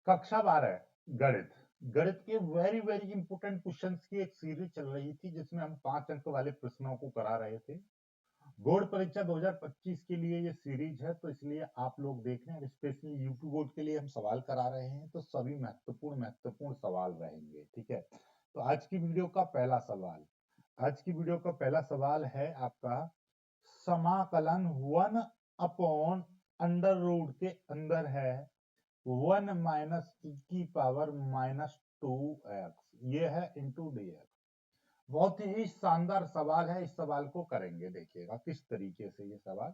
कक्षा 12 गणित। गणित के वेरी वेरी इंपोर्टेंट क्वेश्चंस की एक सीरीज चल रही थी जिसमें हम 5 अंक वाले प्रश्नों को करा रहे थे। बोर्ड परीक्षा 2025 के लिए ये सीरीज है, तो इसलिए आप लोग देख रहे हैं। स्पेशली यूपी बोर्ड के लिए हम सवाल करा रहे हैं, तो सभी महत्वपूर्ण महत्वपूर्ण सवाल रहेंगे। ठीक है, तो आज की वीडियो का पहला सवाल, आज की वीडियो का पहला सवाल है आपका, समाकलन 1 अंडर रूट के अंदर है 1 माइनस ई की पावर -2x, ये है इंटू डी एक्स। बहुत ही शानदार सवाल है। इस सवाल को करेंगे, देखिएगा किस तरीके से ये सवाल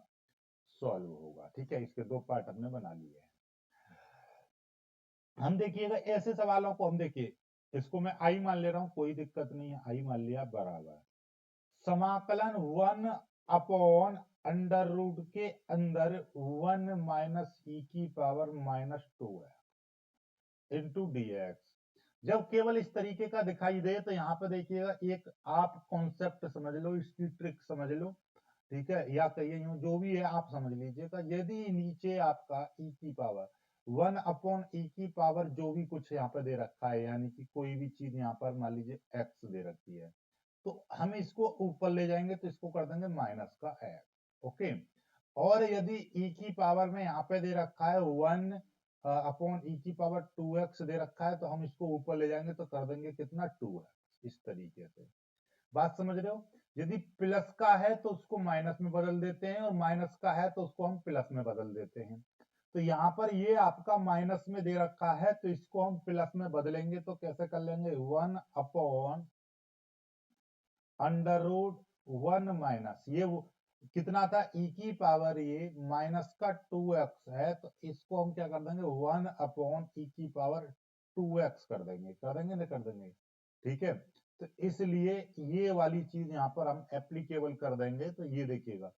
सॉल्व होगा। ठीक है, इसके दो पार्ट हमने बना लिए हैं। हम देखिएगा ऐसे सवालों को, हम देखिए इसको मैं आई मान ले रहा हूं, कोई दिक्कत नहीं है, आई मान लिया बराबर समाकलन 1 अंडर रूट के अंदर 1 माइनस ई की पावर -2 है इंटू डी एक्स। जब केवल इस तरीके का दिखाई दे तो यहाँ पे देखिएगा एक आप कॉन्सेप्ट समझ लो, इसकी ट्रिक समझ लो। ठीक है, या कहिए यूं, जो भी है आप समझ लीजिएगा। यदि नीचे आपका ई की पावर 1/e की पावर जो भी कुछ यहाँ पे दे रखा है, यानी कि कोई भी चीज यहाँ पर मान लीजिए एक्स दे रखी है, तो हम इसको ऊपर ले जाएंगे तो इसको कर देंगे माइनस का एक्स। ओके, और यदि ई की पावर में यहाँ पे दे रखा है 1/e की पावर 2x दे रखा है, तो हम इसको ऊपर ले जाएंगे तो कर देंगे कितना 2x। इस तरीके से बात समझ रहे हो। यदि प्लस का है तो उसको माइनस में बदल देते हैं, और माइनस का है तो उसको हम प्लस में बदल देते हैं। तो यहाँ पर ये आपका माइनस में दे रखा है, तो इसको हम प्लस में बदलेंगे तो कैसे कर लेंगे, 1 अंडर रूट 1 माइनस ये कितना था ई की पावर, ये माइनस का 2x है, तो इसको हम क्या कर देंगे 1/e की पावर 2x कर देंगे। कर देंगे ना, कर देंगे। ठीक है, तो इसलिए ये वाली चीज यहाँ पर हम एप्लीकेबल कर देंगे, तो ये देखिएगा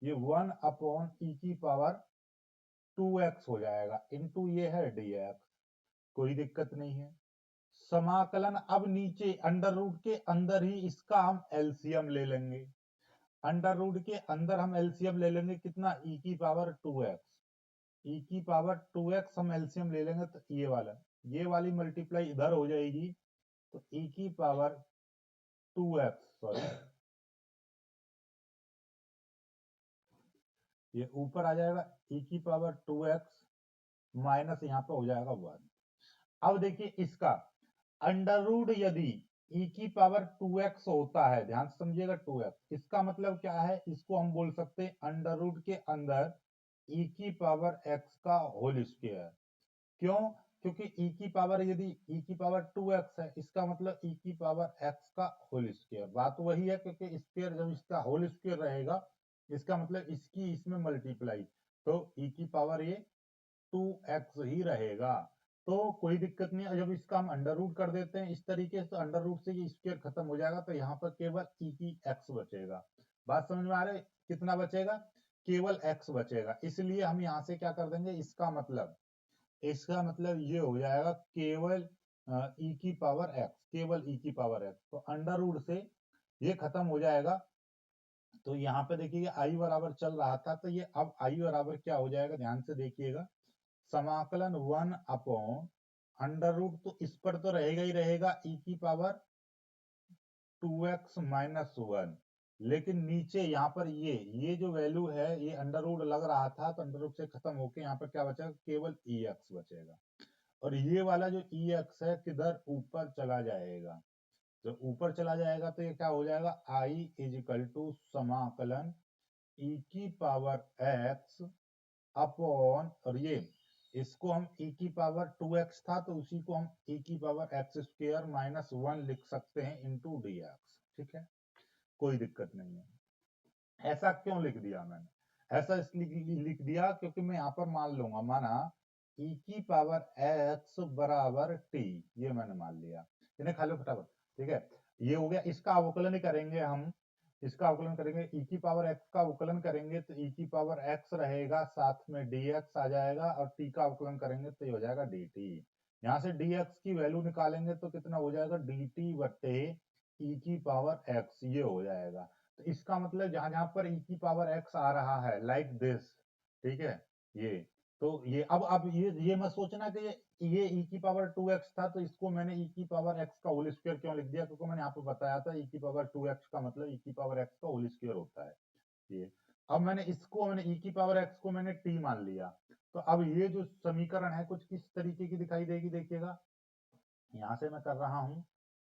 ये 1/e की पावर 2x हो जाएगा इंटू ये है dx। कोई दिक्कत नहीं है। समाकलन अब नीचे अंडर रूट के अंदर ही इसका हम एलसीएम ले लेंगे। अंडर रूट के अंदर हम एलसीएम ले लेंगे कितना, ई की पावर 2x। ई की पावर 2x हम एलसीएम ले लेंगे तो ये वाली मल्टीप्लाई इधर हो जाएगी, तो ई की पावर 2x, सॉरी ये ऊपर आ जाएगा ई की पावर 2x माइनस यहाँ पे हो जाएगा 1। अब देखिए इसका अंडर रूट यदि e की पावर 2x होता है, ध्यान से समझिएगा 2x, इसका मतलब क्या है, इसको हम बोल सकते हैं अंडर रूट के अंदर e की पावर x का होल स्क्वायर। क्यों, क्योंकि e की पावर यदि e की पावर 2x है, इसका मतलब e की पावर x का होल स्क्वायर। बात वही है, क्योंकि स्क्वायर जब इसका होल स्क्वायर रहेगा, इसका मतलब इसकी इसमें मल्टीप्लाई, तो e की पावर ये 2x ही रहेगा। तो कोई दिक्कत नहीं है। जब इसका हम अंडर रूट कर देते हैं इस तरीके से, तो अंडर रूट से ये स्क्वायर खत्म हो जाएगा, तो यहाँ पर केवल ई की एक्स बचेगा। बात समझ में आ रही है, कितना बचेगा, केवल एक्स बचेगा। इसलिए हम यहाँ से क्या कर देंगे, इसका मतलब ये हो जाएगा केवल ई की पावर एक्स, केवल ई की पावर एक्स। तो अंडर रूट से ये खत्म हो जाएगा। तो यहाँ पे देखिए आई बराबर चल रहा था, तो ये अब आई बराबर क्या हो जाएगा, ध्यान से देखिएगा। समाकलन 1/अंडर रूट, तो इस पर तो रहेगा ही रहेगा ई की पावर 2x माइनस 1, लेकिन नीचे यहाँ पर ये जो वैल्यू है, ये अंडर रूट लग रहा था, तो अंडर रूट से खत्म होके यहाँ पर क्या बचेगा, केवल ई एक्स बचेगा। और ये वाला जो ई एक्स है किधर, ऊपर चला जाएगा। तो ऊपर चला जाएगा तो ये क्या हो जाएगा, आई इज इक्वल टू समाकलन ई की पावर एक्स अपॉन, और ये इसको हम e की पावर 2x था, तो उसी को हम e की पावर x स्क्वायर माइनस 1 लिख सकते हैं इंटू डी एक्स। ठीक है, कोई दिक्कत नहीं है। ऐसा क्यों लिख दिया मैंने, ऐसा इसलिए लिख दिया क्योंकि मैं यहाँ पर मान लूंगा, माना e की पावर x बराबर t, ये मैंने मान लिया। इन्हें खा लो फटाफट। ठीक है, ये हो गया। इसका अवकलन करेंगे हम, इसका अवकलन करेंगे, e की पावर x का अवकलन करेंगे तो e की पावर x रहेगा, साथ में dx आ जाएगा, और t का अवकलन करेंगे तो ये हो जाएगा dt। यहाँ से dx की वैल्यू निकालेंगे तो कितना हो जाएगा, dt बटे e की पावर x, ये हो जाएगा। तो इसका मतलब जहां जहां पर e की पावर x आ रहा है, लाइक दिस, ठीक है, ये तो ये अब ये मत सोचना कि ये e की पावर 2x था तो इसको मैंने e की पावर x का होल स्क्वायर क्यों लिख दिया, क्योंकि मैंने यहाँ पे बताया था e की पावर 2x का मतलब e की पावर x का होल स्क्वायर होता है ये। अब मैंने e की पावर x को मैंने t मान लिया, तो अब ये जो समीकरण है कुछ किस तरीके की दिखाई देगी, देखिएगा यहां से मैं कर रहा हूं,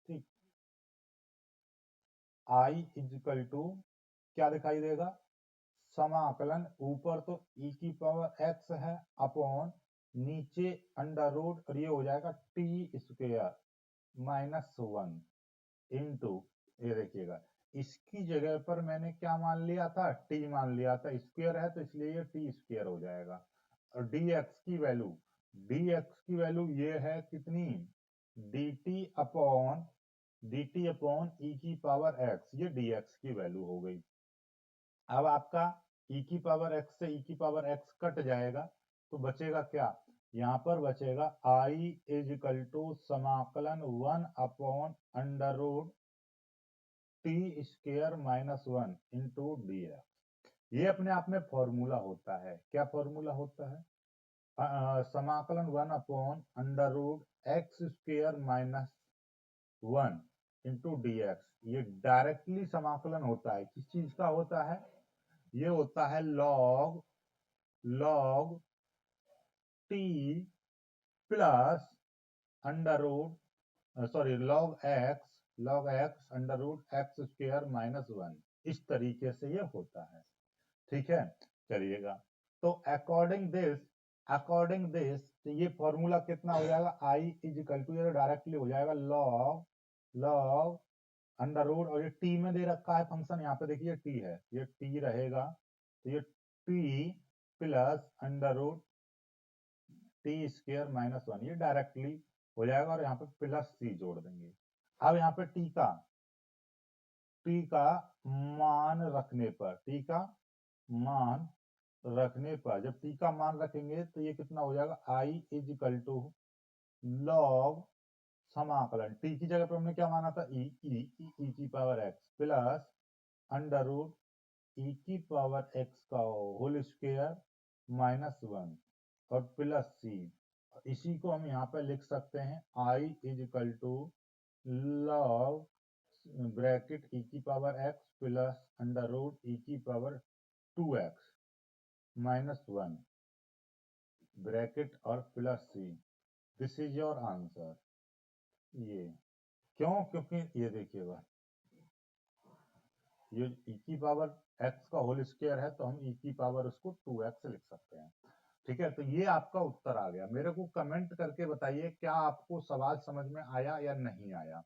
ठीक। i इजिकल टू क्या दिखाई देगा, समाकलन ऊपर तो e की पावर x है अपॉन नीचे अंडर रूट और ये हो जाएगा टी स्क्वेयर -1 इंटू, ये देखिएगा इसकी जगह पर मैंने क्या मान लिया था, t मान लिया था, स्क्वायर है तो इसलिए ये टी स्क्वायर हो जाएगा। और dx की वैल्यू ये है कितनी, dt अपॉन e की पावर x, ये dx की वैल्यू हो गई। अब आपका e की पावर x से e की पावर x कट जाएगा तो बचेगा क्या, यहाँ पर बचेगा i इजिकल टू समाकलन 1 upon under root t square -1 into dx। ये अपने आप में फॉर्मूला होता है, क्या फॉर्मूला होता है, समाकलन 1 upon under root x square -1 into dx। ये डायरेक्टली समाकलन होता है, किस चीज का होता है, ये होता है log t plus under root sorry log x under root x square -1, इस तरीके से ये होता है, ठीक है। चलिएगा तो अकॉर्डिंग दिस तो ये फॉर्मूला कितना हो जाएगा, आई इजिकल टू, ये डायरेक्टली हो जाएगा लॉग अंडर रूट, और ये टी में दे रखा है फंक्शन, यहाँ पे देखिए टी है, ये टी रहेगा तो ये t plus under root t square -1, ये डायरेक्टली हो जाएगा और यहाँ पे प्लस सी जोड़ देंगे। अब यहाँ पे टी का मान रखने पर, टी का मान रखने पर, जब टी का मान रखेंगे तो ये कितना हो जाएगा, आई इजिकल टू लॉग समाकलन, टी की जगह पर हमने क्या माना था, ई की power X plus under root E की पावर एक्स का होल स्क्वायर -1 और प्लस सी, इसी को हम यहाँ पे लिख सकते हैं I equal to log bracket E की power X plus under root E की पावर 2x -1 ब्रैकेट और plus C, this is your answer. ये क्यों, क्योंकि ये देखिएगा ये e की पावर x का होल स्क्वायर है तो हम e की पावर उसको 2x लिख सकते हैं, ठीक है। तो ये आपका उत्तर आ गया। मेरे को कमेंट करके बताइए क्या आपको सवाल समझ में आया या नहीं आया,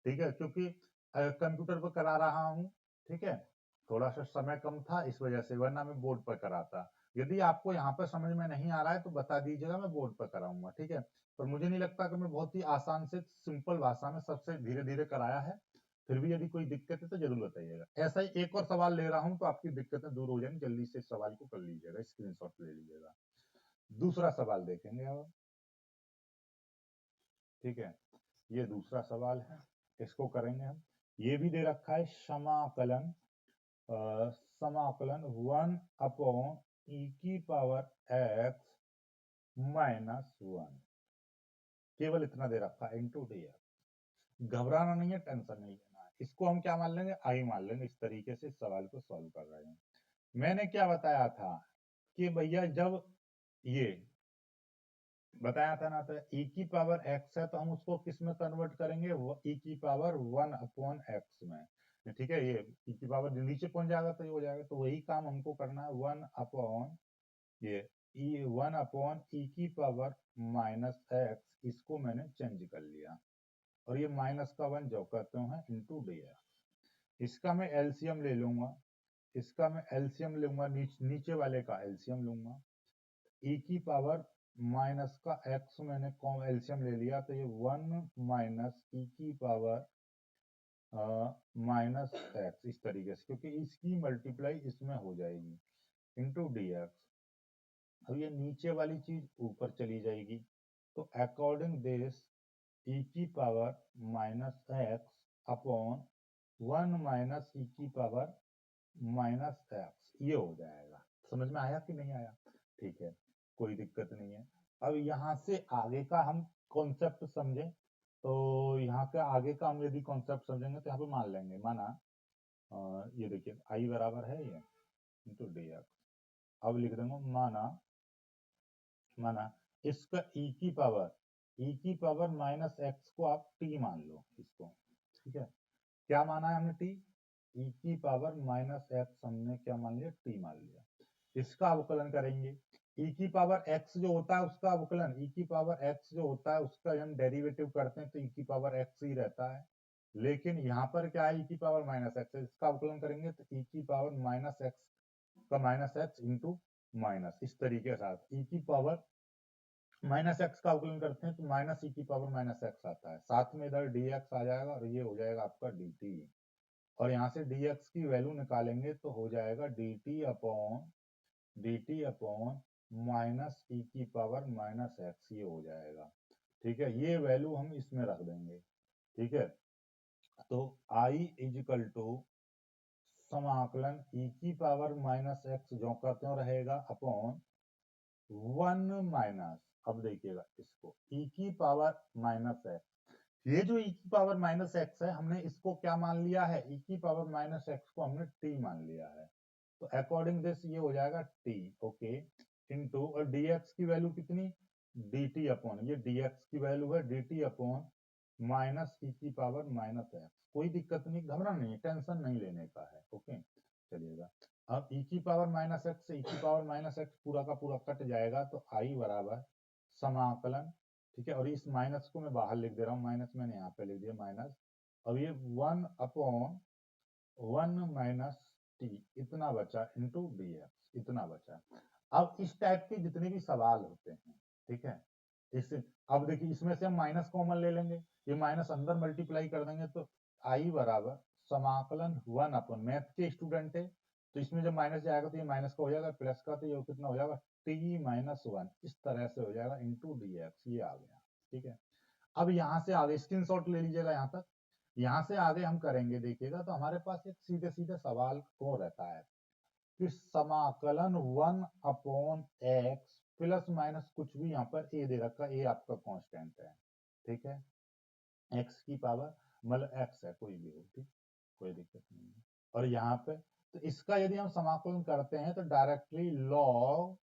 ठीक है, क्योंकि कंप्यूटर पर करा रहा हूँ, ठीक है, थोड़ा सा समय कम था इस वजह से, वरना मैं बोर्ड पर कराता। यदि आपको यहाँ पर समझ में नहीं आ रहा है तो बता दीजिएगा, मैं बोर्ड पर कराऊंगा, ठीक है। पर मुझे नहीं लगता कि मैं बहुत ही आसान से सिंपल भाषा में सबसे धीरे धीरे कराया है। फिर भी यदि कोई दिक्कत है तो जरूर बताइएगा। ऐसा ही एक और सवाल ले रहा हूं तो आपकी दिक्कतें दूर हो जाएंगी, जल्दी से इस सवाल को कर लीजिएगा, स्क्रीनशॉट ले लीजिएगा। दूसरा सवाल देखेंगे अब, ठीक है, ये दूसरा सवाल है, इसको करेंगे हम। ये भी दे रखा है समाकलन 1 अपॉन ई की पावर एक्स -1, केवल इतना दे रखा है इंटू डी। घबराना नहीं है, टेंशन नहीं लेना है, इसको हम क्या मान लेंगे, आई मान लेंगे। इस तरीके से इस सवाल को सॉल्व कर रहे हैं। मैंने क्या बताया था कि भैया जब ये बताया था ना, तो e की पावर x है तो हम उसको किस में कन्वर्ट करेंगे, वो e की पावर 1 अपॉन x में, ठीक है। ये e की पावर नीचे पहुंच जाएगा तो ये हो जाएगा, तो वही काम हमको करना है, 1 अपॉन ये 1 अपॉन e की पावर -x, इसको मैंने चेंज कर लिया और ये माइनस का 1 जो करते हैं इंटू डी। इसका मैं एलसीएम ले लूंगा, इसका मैं एलसीएम लूंगा, नीचे वाले का एलसीएम लूंगा, e की पावर माइनस का x मैंने एलसीएम ले लिया तो ये 1 माइनस ई की पावर -x, इस तरीके से, क्योंकि इसकी मल्टीप्लाई इसमें हो जाएगी इंटू dx। अब ये नीचे वाली चीज ऊपर चली जाएगी, तो अकॉर्डिंग दिस ई की पावर -x अपॉन 1 माइनस ई की पावर -x, ये हो जाएगा। समझ में आया कि नहीं आया, ठीक है। कोई दिक्कत नहीं है। अब यहाँ से आगे का हम कॉन्सेप्ट समझें, तो यहाँ का आगे का हम यदि कॉन्सेप्ट समझेंगे तो यहाँ पे मान लेंगे, माना ये देखिए आई बराबर है ये इंटू डी एक्स। अब लिख देंगे माना इसका ई की पावर माइनस एक्स को आप टी मान लो इसको, ठीक है। क्या माना है हमने टी, ई की पावर माइनस एक्स हमने क्या मान लिया, टी मान लिया। इसका अवकलन करेंगे, ई की पावर एक्स जो होता है उसका अवकलन, ई की पावर एक्स जो होता है उसका हम डेरिवेटिव करते हैं तो ई की पावर एक्स ही रहता है। लेकिन यहाँ पर क्या है, ई की पावर माइनस एक्स है, इसका अवकलन करेंगे तो ई की पावर माइनस एक्स का माइनस एक्स इंटू माइनस, इस तरीके के साथ ई की पावर माइनस एक्स का अवकलन करते हैं तो माइनस ई की पावर माइनस एक्स आता है, साथ में इधर डी एक्स आ जाएगा और ये हो जाएगा आपका डी टी। और यहाँ से डी एक्स की वैल्यू निकालेंगे तो हो जाएगा डी टी अपॉन माइनस ई की पावर माइनस एक्स, ये हो जाएगा, ठीक है। ये वैल्यू हम इसमें रख देंगे, ठीक है। तो आई इजिकल टू समाकलन ई की पावर माइनस एक्स जो का त्यों रहेगा अपॉन 1 माइनस, अब देखिएगा इसको ई की पावर माइनस एक्स, ये जो ई की पावर माइनस एक्स है हमने इसको क्या मान लिया है, ई की पावर माइनस एक्स को हमने टी मान लिया है। तो अकॉर्डिंग दिस ये हो जाएगा टी, ओके, इनटू और dx की वैल्यू कितनी, dt अपॉन, ये dx की वैल्यू है dt अपॉन माइनस ई की पावर माइनस एक्स। कोई दिक्कत नहीं, घबराना नहीं, टेंशन नहीं लेने का है, ओके। चलिएगा, अब ई की पावर माइनस एक्स से ई की पावर माइनस एक्स पूरा का पूरा कट जाएगा तो आई बराबर समाकलन, ठीक है। और इस माइनस को मैं बाहर लिख दे रहा हूँ, माइनस मैंने यहाँ पे लिख दिया माइनस, अब ये 1 अपॉन 1 माइनस टी इतना बचा इंटू डी एक्स, इतना बचा। अब इस टाइप के जितने भी सवाल होते हैं, ठीक है, इस अब देखिए इसमें से हम माइनस कॉमन ले लेंगे, ये माइनस अंदर मल्टीप्लाई कर देंगे तो आई बराबर समाकलन 1 अपन, मैथ के स्टूडेंट है तो इसमें जब माइनस जाएगा तो ये माइनस का हो जाएगा, प्लस का तो ये कितना हो जाएगा टी माइनस 1, इस तरह से हो जाएगा इंटू डी एक्स, ये आ गया, ठीक है। अब यहाँ से आगे स्क्रीनशॉट ले लीजिएगा यहाँ तक, यहाँ से आगे हम करेंगे देखिएगा तो हमारे पास एक सीधे सीधे सवाल को रहता है कि समाकलन 1 अपॉन एक्स प्लस माइनस कुछ भी, यहाँ पर ए दे रखा है, ए आपका कांस्टेंट है, ठीक है, एक्स की पावर मतलब एक्स है कोई भी हो, ठीक, कोई दिक्कत नहीं है। और यहाँ पे तो इसका यदि हम समाकलन करते हैं तो डायरेक्टली लॉग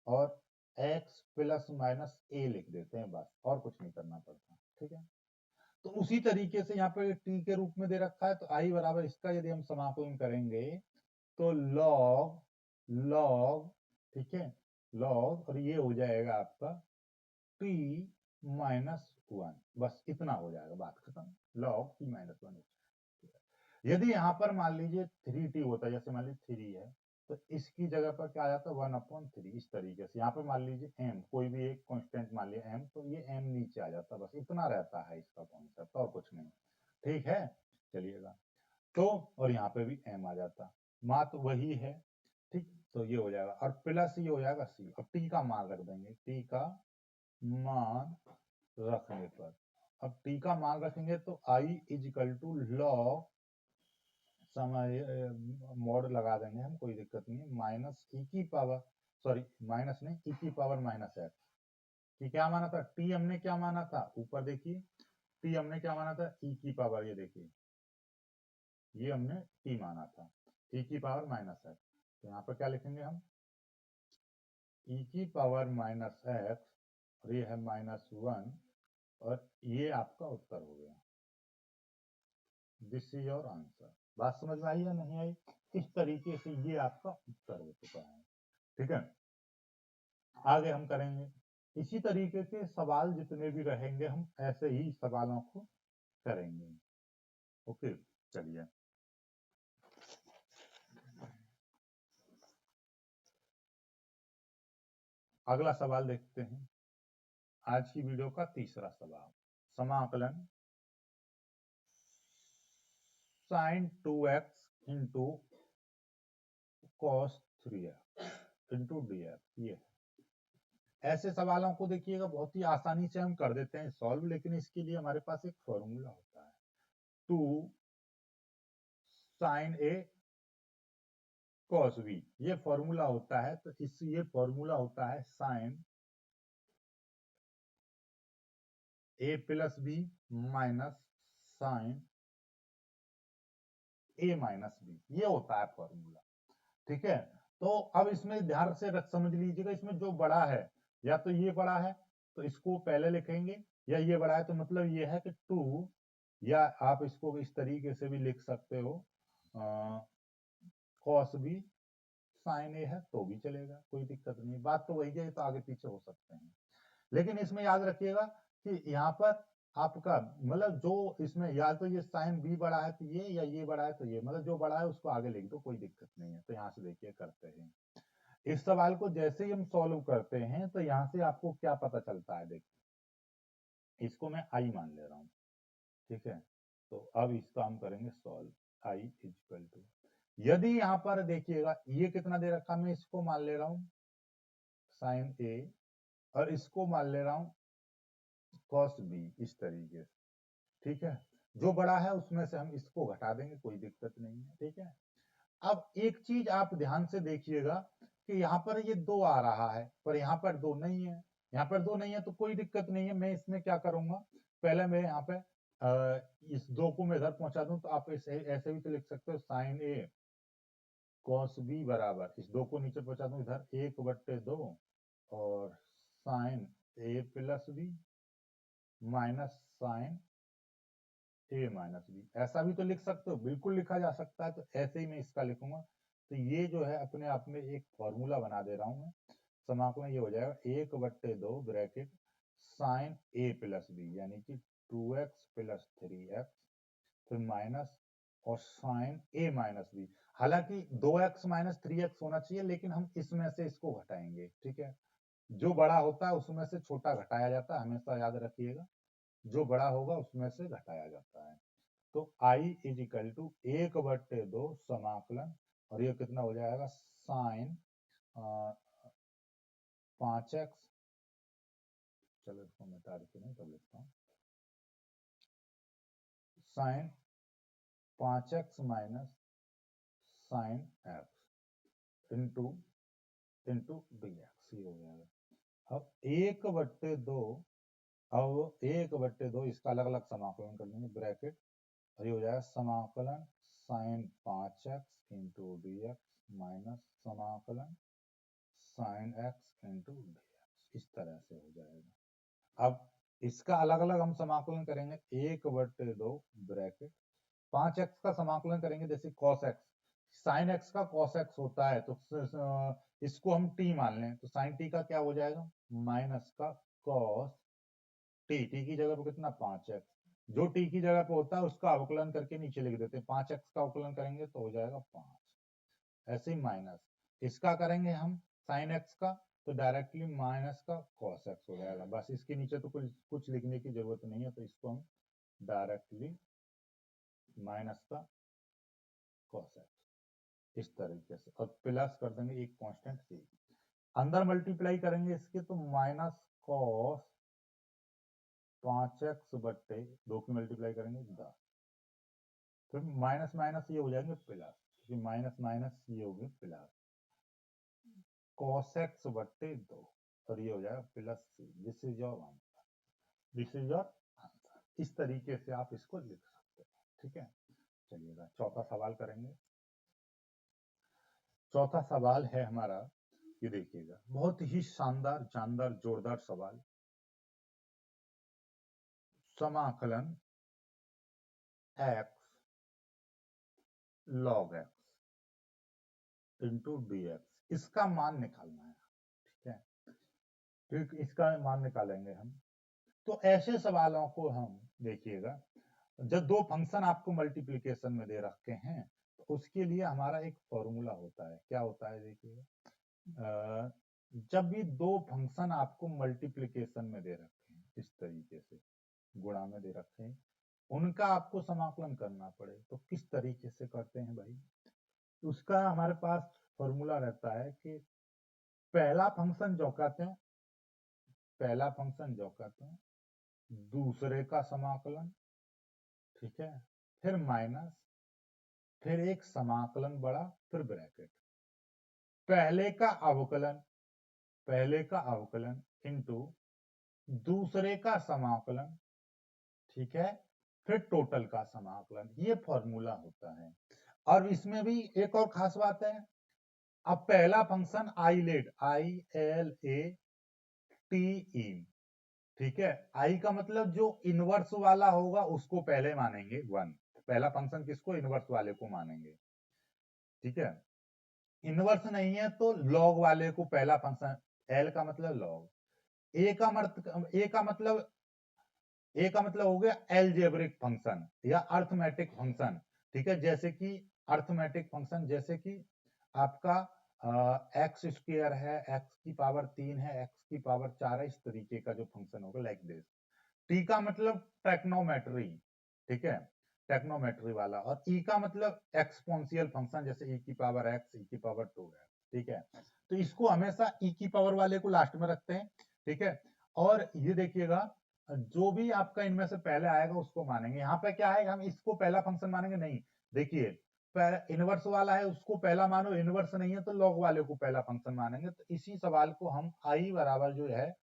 और एक्स प्लस माइनस ए लिख देते हैं बस, और कुछ नहीं करना पड़ता, ठीक है। तो उसी तरीके से यहाँ पे टी के रूप में दे रखा है तो आई बराबर इसका यदि हम समाकलन करेंगे तो लॉग, ठीक है, लॉग और ये हो जाएगा आपका टी माइनस 1, बस इतना हो जाएगा, बात खत्म, लॉग टी माइनस 1। यदि यहाँ पर मान लीजिए 3t होता है, जैसे मान लीजिए 3 है तो इसकी जगह पर क्या आ जाता है 1/3, इस तरीके से। यहाँ पर मान लीजिए m, कोई भी एक कांस्टेंट मान लिया m, तो ये m नीचे आ जाता है, बस इतना रहता है इसका कॉन्सेप्ट, और कुछ नहीं, ठीक है। चलिएगा, तो और यहाँ पे भी m आ जाता, मात्र वही है, ठीक। तो ये हो जाएगा और प्लस ये हो जाएगा c, अब t का मान रख देंगे, t का मान रखने पर, अब t का मान रखेंगे तो i इजिकल टू लॉग समय मॉड लगा देंगे हम, कोई दिक्कत नहीं है, माइनस ई की पावर, सॉरी माइनस नहीं, ई की पावर माइनस एक्स, कि क्या माना था, टी हमने क्या माना था, ऊपर देखिए टी हमने क्या माना था, ई की पावर, ये देखिए ये हमने टी माना था, ई की पावर माइनस एक्स, तो यहाँ पर क्या लिखेंगे हम, ई की पावर माइनस एक्स और ये है -1, और ये आपका उत्तर हो गया, दिस इज योर आंसर। बात समझ में आई या नहीं आई, इस तरीके से ये आपका उत्तर हो चुका है, ठीक है। आगे हम करेंगे इसी तरीके के सवाल, जितने भी रहेंगे हम ऐसे ही सवालों को करेंगे, ओके। चलिए अगला सवाल देखते हैं, आज की वीडियो का तीसरा सवाल, समाकलन sin 2x into cos 3x into dx, ये ऐसे सवालों को देखिएगा बहुत ही आसानी से हम कर देते हैं सॉल्व, लेकिन इसके लिए हमारे पास एक फॉर्मूला होता है, 2 sin a कॉस बी, ये फॉर्मूला होता है। तो ये फॉर्मूला होता है साइन ए प्लस बी माइनस साइन ए माइनस बी, ये होता है फॉर्मूला। ठीक है, तो अब इसमें ध्यान से समझ लीजिएगा, इसमें जो बड़ा है, या तो ये बड़ा है तो इसको पहले लिखेंगे, या ये बड़ा है तो मतलब ये है कि 2, या आप इसको इस तरीके से भी लिख सकते हो कॉस बी साइन ए है तो भी चलेगा, कोई दिक्कत नहीं। बात तो वही है, तो आगे पीछे हो सकते हैं। लेकिन इसमें याद रखिएगा कि यहाँ पर आपका मतलब जो इसमें या तो ये साइन बी बड़ा है तो ये, या ये बड़ा है तो ये, मतलब जो बड़ा है उसको आगे लिख दो, कोई दिक्कत नहीं है। तो यहाँ से देखिए करते हैं इस सवाल को। जैसे ही हम सॉल्व करते हैं तो यहाँ से आपको क्या पता चलता है, देखिए इसको मैं आई मान ले रहा हूँ। ठीक है, तो अब इसका हम करेंगे सॉल्व। आई इक्वल टू, यदि यहाँ पर देखिएगा ये कितना दे रखा, मैं इसको मान ले रहा हूँ साइन ए, और इसको मान ले रहा हूँ कॉस बी, इस तरीके से। ठीक है, जो बड़ा है उसमें से हम इसको घटा देंगे, कोई दिक्कत नहीं है। ठीक है, अब एक चीज आप ध्यान से देखिएगा कि यहाँ पर ये 2 आ रहा है, पर यहाँ पर 2 नहीं है। यहाँ पर 2 नहीं है तो कोई दिक्कत नहीं है, मैं इसमें क्या करूंगा, पहले मैं यहाँ पे इस 2 को मैं इधर पहुंचा दूं, तो आप ऐसे ऐसे भी तो लिख सकते हो साइन ए कॉस बी बराबर, इस 2 को नीचे पहुंचा दूं इधर 1/2 और साइन ए प्लस बी माइनस साइन ए माइनस बी, ऐसा भी तो लिख सकते हो, बिल्कुल लिखा जा सकता है। तो ऐसे ही मैं इसका लिखूंगा। तो ये जो है अपने आप में एक फॉर्मूला बना दे रहा हूं मैं। समाकलन ये हो जाएगा 1/2 ब्रैकेट साइन ए प्लस बी, यानी कि 2x प्लस 3x, फिर माइनस और साइन ए माइनस बी। हालांकि 2x माइनस 3x होना चाहिए, लेकिन हम इसमें से इसको घटाएंगे। ठीक है, जो बड़ा होता है उसमें से छोटा घटाया जाता है, हमेशा याद रखिएगा, जो बड़ा होगा उसमें से घटाया जाता है। तो I इज इक्वल टू 1/2 समाकलन, और ये कितना हो जाएगा साइन 5x, चलो इसको मिटा देते हैं, तब लिखता हूँ sine 5x minus sine x into dx, ये हो जाएगा। अब 1/2, अब 1/2 इसका अलग अलग समाकलन कर लेंगे ब्रैकेट, और ये हो जाएगा समाकलन sine 5x into dx minus समाकलन साइन x इंटू dx, इस तरह से हो जाएगा। अब इसका अलग अलग हम समाकलन करेंगे, 1/2 ब्रैकेट 5x का समाकलन करेंगे, जैसे cos x, sin x का cos x होता है, तो इसको हम t मान लें, तो sin t का क्या हो जाएगा माइनस का cos t की जगह पर कितना 5x, जो t की जगह पे होता है उसका अवकलन करके नीचे लिख देते हैं, 5x का अवकलन करेंगे तो हो जाएगा 5, ऐसे ही माइनस इसका करेंगे हम साइन x का, तो डायरेक्टली माइनस का cos x हो जाएगा। बस इसके नीचे तो कुछ लिखने की जरूरत नहीं है, तो इसको हम डायरेक्टली माइनस का cos x, इस तरीके से, और प्लस कर देंगे एक कांस्टेंट c, अंदर मल्टीप्लाई करेंगे इसके, तो माइनस cos 5x/2 की मल्टीप्लाई करेंगे 10, फिर माइनस माइनस ये हो जाएंगे प्लस, क्योंकि माइनस माइनस ये हो गए प्लस, cos x/2, और ये हो जाएगा plus c, this is your answer, this is your answer. इस तरीके से आप इसको लिख सकते हैं। ठीक है, चलिएगा चौथा सवाल करेंगे। चौथा सवाल है हमारा, ये देखिएगा बहुत ही शानदार जानदार जोरदार सवाल, समाकलन x log x into dx, इसका मान निकालना है। ठीक है, ठीक, इसका मान निकालेंगे हम। तो ऐसे सवालों को हम देखिएगा, जब दो फंक्शन आपको मल्टीप्लिकेशन में दे रखे हैं, तो उसके लिए हमारा एक फॉर्मूला होता है। क्या होता है देखिएगा, जब भी दो फंक्शन आपको मल्टीप्लिकेशन में दे रखे हैं, इस तरीके से गुणा में दे रखे हैं, उनका आपको समाकलन करना पड़े, तो किस तरीके से करते हैं भाई, उसका हमारे पास फॉर्मूला रहता है कि पहला फंक्शन जो कहते हैं, पहला फंक्शन जो कहते हैं, दूसरे का समाकलन, ठीक है, फिर माइनस, फिर एक समाकलन बड़ा, फिर ब्रैकेट। पहले का अवकलन इंटू दूसरे का समाकलन, ठीक है, फिर टोटल का समाकलन, ये फॉर्मूला होता है। और इसमें भी एक और खास बात है, अब पहला फंक्शन आइलेट, ILATE, ठीक है, आई का मतलब जो इनवर्स वाला होगा उसको पहले मानेंगे 1, पहला फंक्शन किसको, इनवर्स वाले को मानेंगे, ठीक है। इनवर्स नहीं है तो लॉग वाले को पहला फंक्शन, एल का मतलब लॉग, ए का मतलब हो गया एलजेब्रिक फंक्शन या अर्थमेटिक फंक्शन, ठीक है, जैसे कि अर्थमेटिक फंक्शन, जैसे कि आपका एक्स स्क्वायर है, एक्स की पावर 3 है, एक्स की पावर 4 है, इस तरीके का जो फंक्शन होगा लाइक दिस। टी का मतलब टेक्नोमेट्री, ठीक है, टेक्नोमेट्री वाला। और ई का मतलब एक्सपोनेंशियल फंक्शन, जैसे ई की पावर एक्स, ई की पावर 2 है, ठीक है। तो इसको हमेशा ई की पावर वाले को लास्ट में रखते हैं, ठीक है। और ये देखिएगा, जो भी आपका इनमें से पहले आएगा उसको मानेंगे। यहाँ पे क्या है, हम इसको पहला फंक्शन मानेंगे नहीं, देखिए इनवर्स वाला है उसको पहला मानो, इनवर्स नहीं है तो लॉग वाले को पहला फंक्शन मानेंगे। तो इसी सवाल को हम आई बराबर जो है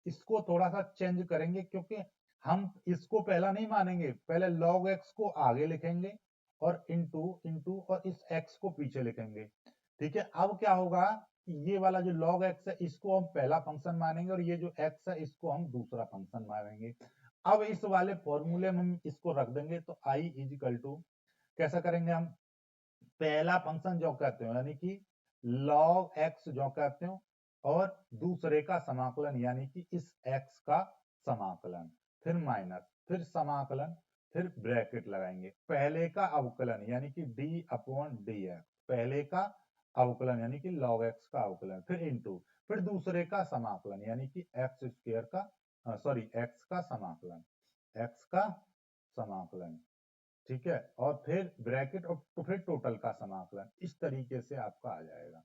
इसको थोड़ा सा चेंज करेंगे, क्योंकि हम इसको पहला नहीं मानेंगे, पहले log x को आगे लिखेंगे और इंटू और इस x को पीछे लिखेंगे, ठीक है। अब क्या होगा, ये वाला जो log x है इसको हम पहला फंक्शन मानेंगे और ये जो x है इसको हम दूसरा फंक्शन मानेंगे। अब इस वाले फॉर्मूले में हम इसको रख देंगे, तो i इजिकल टू कैसा करेंगे हम, पहला फंक्शन जो कहते हो यानी कि log x जो कहते हो, और दूसरे का समाकलन यानी कि इस x का समाकलन, फिर माइनस, फिर समाकलन, फिर ब्रैकेट लगाएंगे, पहले का अवकलन यानी कि d/dx, पहले का अवकलन यानी कि log x का अवकलन, फिर इंटू, फिर दूसरे का समाकलन यानी कि x स्क्वायर का x का समाकलन, x का समाकलन, ठीक है, और फिर ब्रैकेट और तो फिर टोटल का समाकलन, इस तरीके से आपका आ जाएगा।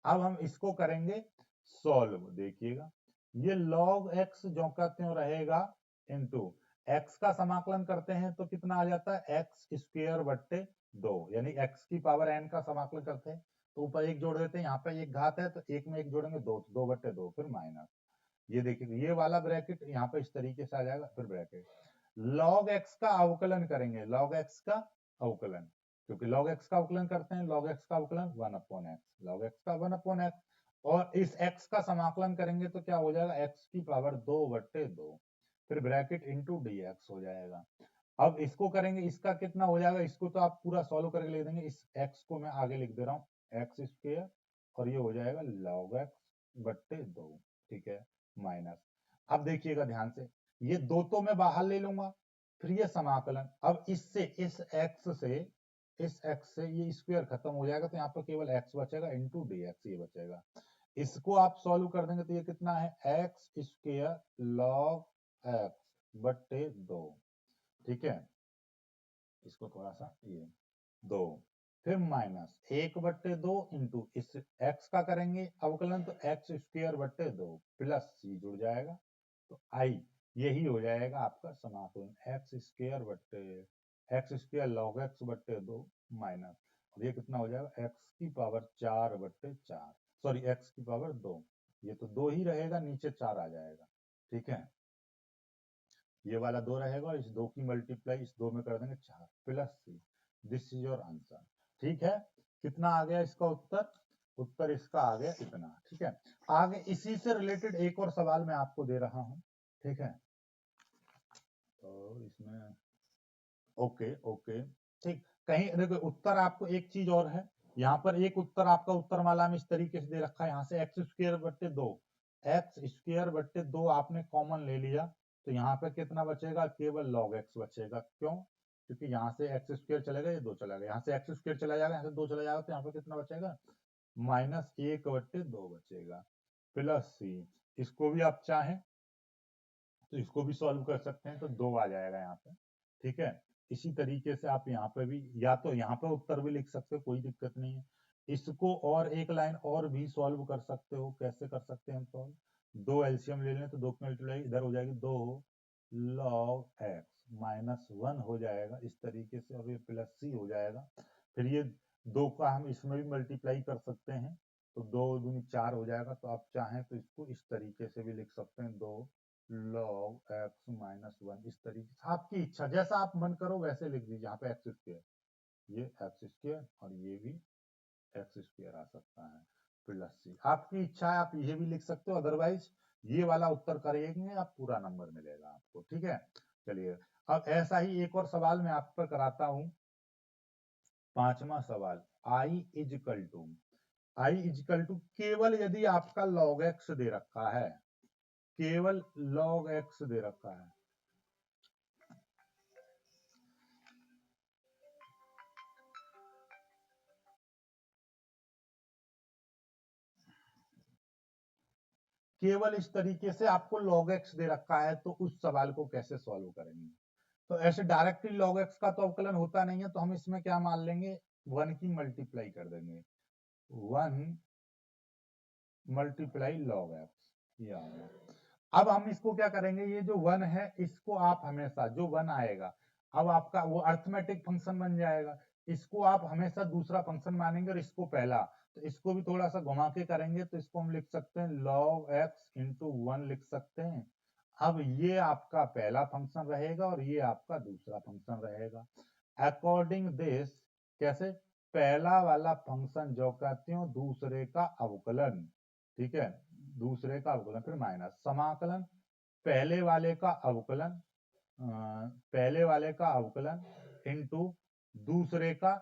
अब हम इसको करेंगे सॉल्व, देखिएगा ये log x जो कहते हैं रहेगा इनटू x का समाकलन करते हैं तो कितना आ जाता है, एक्स स्क्वायर बट्टे 2, यानी x की पावर n का समाकलन करते हैं तो ऊपर एक जोड़ देते हैं, यहाँ पे एक घात है तो एक में एक जोड़ेंगे 2, 2/2, फिर माइनस, ये देखिए ये वाला ब्रैकेट यहाँ पे इस तरीके से आ जाएगा, फिर ब्रैकेट log x का अवकलन करेंगे, log x का अवकलन, क्योंकि log x का अवकलन करते हैं, log x का अवकलन 1/x, log x का 1/x, और इस x का समाकलन करेंगे तो क्या हो जाएगा, x की पावर 2/2, फिर ब्रैकेट इंटू dx हो जाएगा। अब इसको करेंगे, इसका कितना हो जाएगा, इसको तो आप पूरा सॉल्व करके लिख देंगे, इस x को मैं आगे लिख दे रहा हूँ एक्स स्क्वायर, और ये हो जाएगा log x/2, ठीक है, माइनस। अब देखिएगा ध्यान से, ये 2 तो मैं बाहर ले लूंगा, फिर ये समाकलन, अब इससे इस x से ये स्क्वायर खत्म हो जाएगा, तो यहाँ पर केवल x बचेगा इंटू dx, ये बचेगा। इसको आप सॉल्व कर देंगे तो ये कितना है, एक्स स्क्वायर log x/2, ठीक है, इसको थोड़ा सा ये 2, फिर माइनस 1/2 इंटू इस x का करेंगे अवकलन तो x²/2 प्लस c जुड़ जाएगा, तो i यही हो जाएगा आपका समाकलन, x² log x/2 माइनस, और ये कितना हो जाएगा, x की पावर 4/4, सॉरी x की पावर 2, ये तो 2 ही रहेगा, नीचे 4 आ जाएगा, ठीक है, ये वाला 2 रहेगा और इस 2 की मल्टीप्लाई इस 2 में कर देंगे 4 plus C, this is your answer, ठीक है। कितना आ गया इसका उत्तर, उत्तर इसका आ गया इतना, ठीक है। आगे इसी से रिलेटेड एक और सवाल मैं आपको दे रहा हूं, ठीक है, तो इसमें ओके ओके, ठीक, कहीं देखो उत्तर आपको एक चीज और है, यहाँ पर एक उत्तर आपका उत्तरमाला में इस तरीके से दे रखा है, यहाँ से x²/2, x²/2 आपने कॉमन ले लिया, तो यहाँ पे कितना बचेगा, केवल log x बचेगा, क्यों, क्योंकि यहाँ से x² चलेगा, ये 2 चला गया, यहाँ से x² चला जाएगा, यहाँ से 2 चला जाएगा, तो यहाँ पे कितना बचेगा, -1/2 बचेगा, प्लस c, इसको भी आप चाहें तो इसको भी सॉल्व कर सकते हैं, तो 2 आ जाएगा यहाँ पे, ठीक है। इसी तरीके से आप यहाँ पे भी, या तो यहाँ पे उत्तर भी लिख सकते हो, कोई दिक्कत नहीं है, इसको और एक लाइन और भी सॉल्व कर सकते हो, कैसे कर सकते हैं हम सॉल्व, 2 एलसीएम ले लें तो 2 की मल्टीप्लाई इधर हो जाएगी, 2 log x -1 हो जाएगा इस तरीके से, और ये प्लस c हो जाएगा, फिर ये 2 का हम इसमें भी मल्टीप्लाई कर सकते हैं, तो 2 दूनी 4 हो जाएगा। तो आप चाहें तो इसको इस तरीके से भी लिख सकते हैं, 2 log x माइनस 1, इस तरीके से आपकी इच्छा, जैसा आप मन करो वैसे लिख दीजिए। यहाँ पे एक्स स्क्वायर, ये एक्स स्क्वायर और ये भी एक्स स्क्वायर आ सकता है प्लस सी, आपकी इच्छा है, आप ये भी लिख सकते हो। अदरवाइज ये वाला उत्तर करेंगे आप पूरा नंबर मिलेगा आपको, ठीक है। चलिए अब ऐसा ही एक और सवाल मैं आप पर कराता हूं। 5वां सवाल, i इजिकल टू केवल यदि आपका log x दे रखा है, केवल log x दे रखा है, केवल इस तरीके से आपको log x दे रखा है, तो उस सवाल को कैसे सॉल्व करेंगे। तो ऐसे डायरेक्टली log x का तो अवकलन होता नहीं है, तो हम इसमें क्या मान लेंगे, 1 की मल्टीप्लाई कर देंगे, 1 मल्टीप्लाई log x, ये आ गया। अब हम इसको क्या करेंगे, ये जो 1 है इसको आप हमेशा, जो 1 आएगा अब आपका वो अर्थमेटिक फंक्शन बन जाएगा, इसको आप हमेशा दूसरा फंक्शन मानेंगे और इसको पहला। तो इसको भी थोड़ा सा घुमा के करेंगे, तो इसको हम लिख सकते हैं log x इंटू 1 लिख सकते हैं। अब ये आपका पहला फंक्शन रहेगा और ये आपका दूसरा फंक्शन रहेगा। अकॉर्डिंग दिस, कैसे, पहला वाला फंक्शन जो कहते हो दूसरे का अवकलन, ठीक है, दूसरे का अवकलन, फिर माइनस समाकलन, पहले वाले का अवकलन, पहले वाले का अवकलन इनटू दूसरे का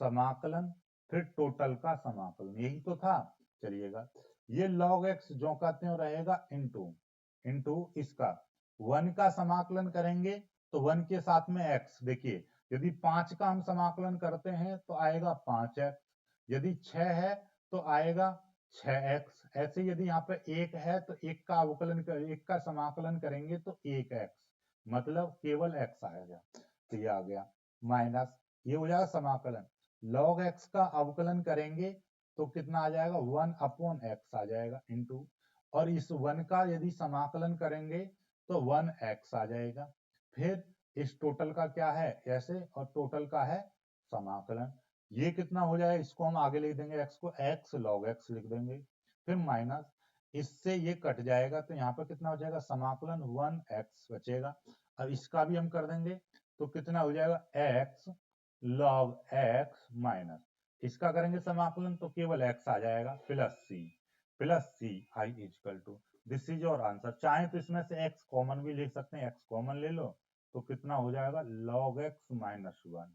समाकलन, फिर टोटल का समाकलन, यही तो था। चलिएगा, ये log x जो कहते हो रहेगा इनटू इनटू इसका 1 का समाकलन करेंगे तो 1 के साथ में x, देखिए यदि 5 का हम समाकलन करते हैं तो आएगा 5x, यदि 6 है तो आएगा 6x, ऐसे यदि यहाँ पे 1 है तो 1 का अवकलन कर, 1 का समाकलन करेंगे तो 1x, मतलब केवल x आएगा। तो ये आ गया माइनस, ये हो जाएगा समाकलन, log x का अवकलन करेंगे तो कितना आ जाएगा, 1 अपॉन x आ जाएगा इनटू, और इस 1 का यदि समाकलन करेंगे तो 1x आ जाएगा। फिर इस टोटल का क्या है ऐसे, और टोटल का है समाकलन, ये कितना हो जाएगा, इसको हम आगे लिख देंगे x को, x log x लिख देंगे, फिर माइनस, इससे ये कट जाएगा तो यहाँ पर कितना हो जाएगा, समाकलन 1x बचेगा। अब इसका भी हम कर देंगे तो कितना हो जाएगा, x log x माइनस, इसका करेंगे समाकलन तो केवल x आ जाएगा plus c I is equal to, this is your answer. चाहे तो इसमें से x कॉमन भी ले सकते हैं, x कॉमन ले लो तो कितना हो जाएगा, log x minus 1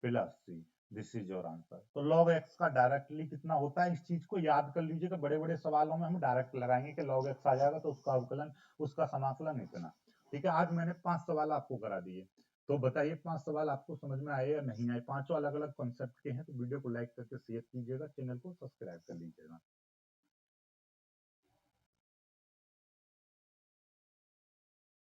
plus C, this is your answer. तो log x का डायरेक्टली कितना होता है, इस चीज को याद कर लीजिएगा, बड़े बड़े सवालों में हम डायरेक्ट लगाएंगे कि log x आ जाएगा तो उसका अवकलन, उसका समाकलन इतना। ठीक है, आज मैंने 5 सवाल आपको करा दिए, तो बताइए 5 सवाल आपको समझ में आए या नहीं आए। पांचों अलग अलग कॉन्सेप्ट के हैं, तो वीडियो को लाइक करके शेयर कीजिएगा, चैनल को सब्सक्राइब कर लीजिएगा।